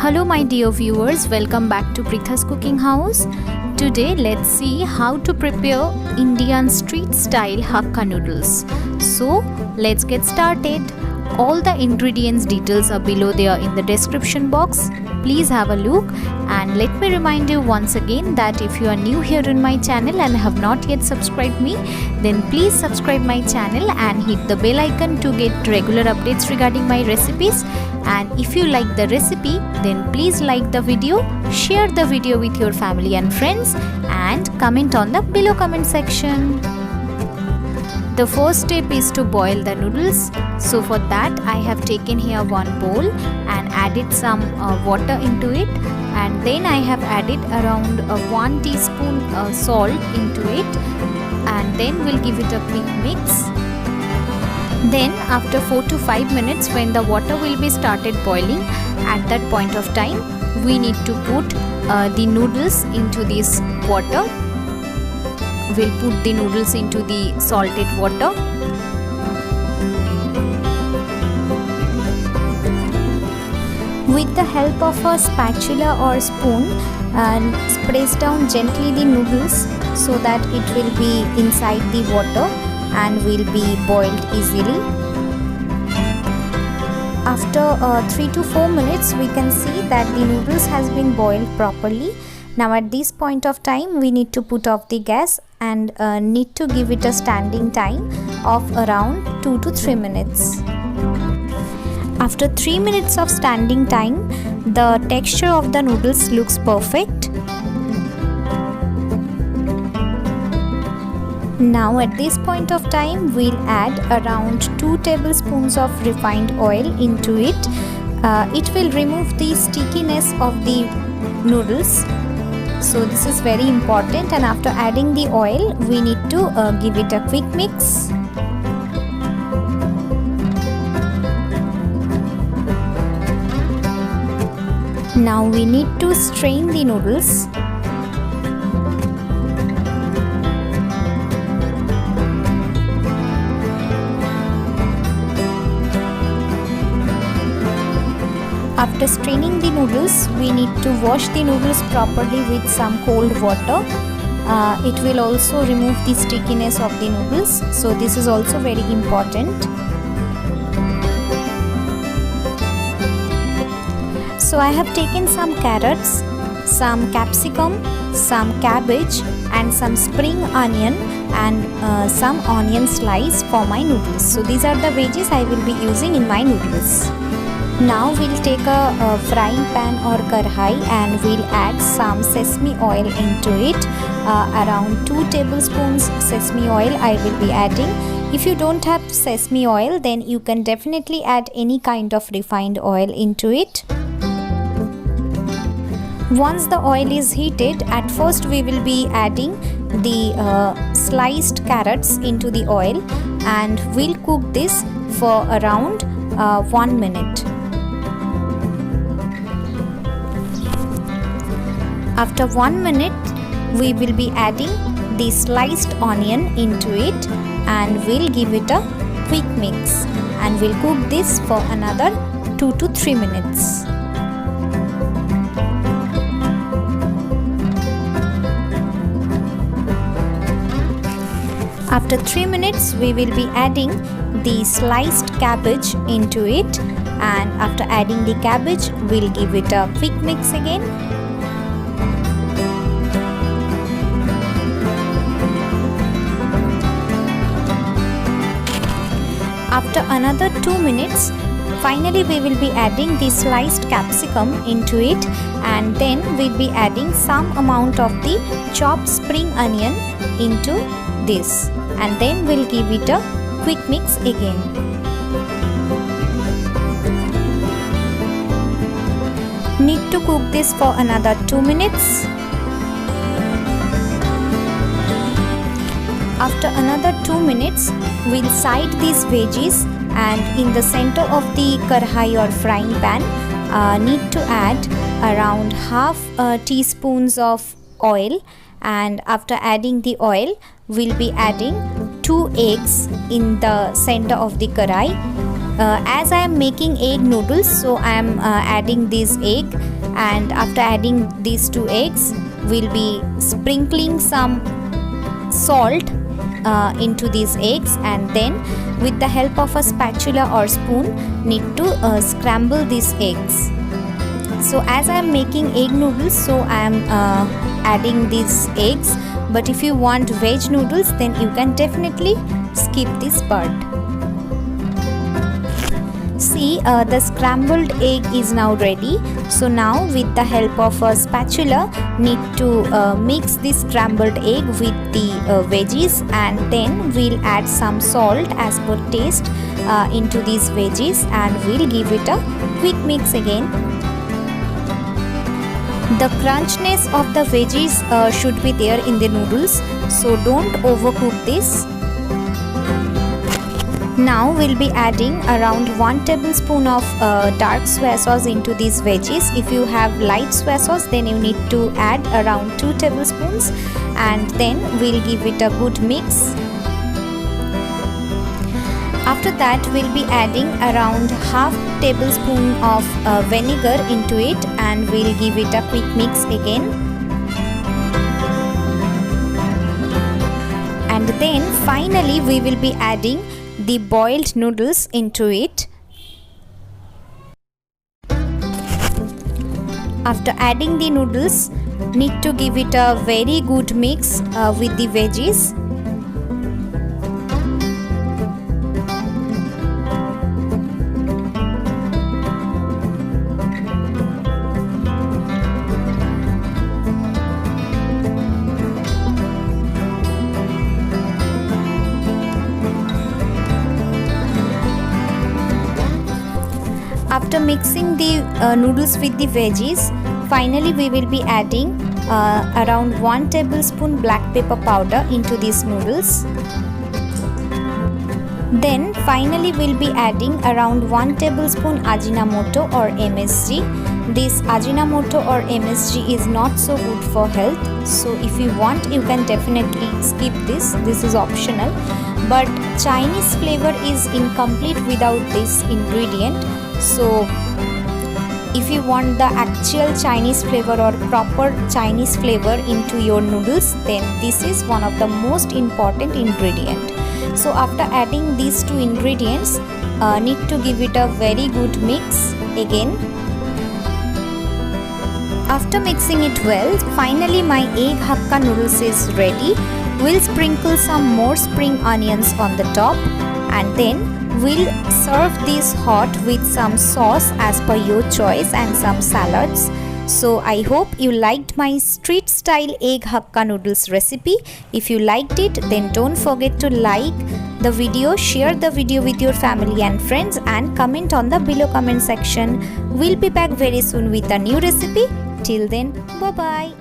Hello my dear viewers, welcome back to Pritha's Cooking House. Today let's see how to prepare Indian street style Hakka noodles. So let's get started. All the ingredients details are below there in the description box. Please have a look, and let me remind you once again that if you are new here in my channel and have not yet subscribed me, then please subscribe my channel and hit the bell icon to get regular updates regarding my recipes. And if you like the recipe, then please like the video, share the video with your family and friends, and comment on the below comment section. The first step is to boil the noodles. So for that I have taken here one bowl and added some water into it, and then I have added around 1 teaspoon salt into it, and then we'll give it a quick mix. Then after 4 to 5 minutes, when the water will be started boiling, at that point of time we need to put the noodles into this water. We'll put the noodles into the salted water. With the help of a spatula or spoon, press down gently the noodles so that it will be inside the water and will be boiled easily. After 3 to 4 minutes, we can see that the noodles has been boiled properly. Now at this point of time we need to put off the gas and need to give it a standing time of around 2 to 3 minutes. After 3 minutes of standing time, the texture of the noodles looks perfect. Now at this point of time we'll add around 2 tablespoons of refined oil into it. It will remove the stickiness of the noodles. So this is very important, and after adding the oil we need to give it a quick mix. Now we need to strain the noodles. After straining the noodles, we need to wash the noodles properly with some cold water. It will also remove the stickiness of the noodles, so this is also very important. So I have taken some carrots, some capsicum, some cabbage and some spring onion and some onion slice for my noodles. So these are the veggies I will be using in my noodles. Now we'll take a frying pan or karhai and we'll add some sesame oil into it. Around 2 tablespoons sesame oil I will be adding. If you don't have sesame oil, then you can definitely add any kind of refined oil into it. Once the oil is heated, at first we will be adding the sliced carrots into the oil, and we'll cook this for around 1 minute. After 1 minute, we will be adding the sliced onion into it, and we'll give it a quick mix, and we'll cook this for another 2 to 3 minutes. After 3 minutes, we will be adding the sliced cabbage into it, and after adding the cabbage, we'll give it a quick mix again. After another 2 minutes, finally we will be adding the sliced capsicum into it, and then we'll be adding some amount of the chopped spring onion into this, and then we'll give it a quick mix again. Need to cook this for another 2 minutes. After another 2 minutes, we'll side these veggies, and in the center of the karhai or frying pan, need to add around half teaspoons of oil, and after adding the oil, we'll be adding 2 eggs in the center of the karai, As I am making egg noodles, so I am adding this egg, and after adding these 2 eggs, we'll be sprinkling some salt into these eggs, and then with the help of a spatula or spoon need to scramble these eggs. So as I am making egg noodles, so I am adding these eggs, but if you want veg noodles, then you can definitely skip this part. See, the scrambled egg is now ready. So now with the help of a spatula need to mix this scrambled egg with the veggies, and then we'll add some salt as per taste into these veggies, and we'll give it a quick mix again. The crunchness of the veggies should be there in the noodles, so don't overcook this. Now we'll be adding around 1 tablespoon of dark soy sauce into these veggies. If you have light soy sauce, then you need to add around 2 tablespoons, and then we'll give it a good mix. After that, we'll be adding around half tablespoon of vinegar into it, and we'll give it a quick mix again. And then finally we will be adding the boiled noodles into it. After adding the noodles, need to give it a very good mix with the veggies. After mixing the noodles with the veggies, finally we will be adding around 1 tablespoon black pepper powder into these noodles. Then finally we'll be adding around 1 tablespoon Ajinomoto or MSG. This Ajinomoto or MSG is not so good for health, so if you want, you can definitely skip this. This is optional, but Chinese flavor is incomplete without this ingredient. So if you want the actual Chinese flavor or proper Chinese flavor into your noodles, then this is one of the most important ingredient. So after adding these 2 ingredients, need to give it a very good mix again. After mixing it well, finally my egg hakka noodles is ready. We'll sprinkle some more spring onions on the top, and then we'll serve this hot with some sauce as per your choice and some salads. So I hope you liked my street style egg hakka noodles recipe. If you liked it, then don't forget to like the video, share the video with your family and friends, and comment on the below comment section. We'll be back very soon with a new recipe. Till then, bye bye.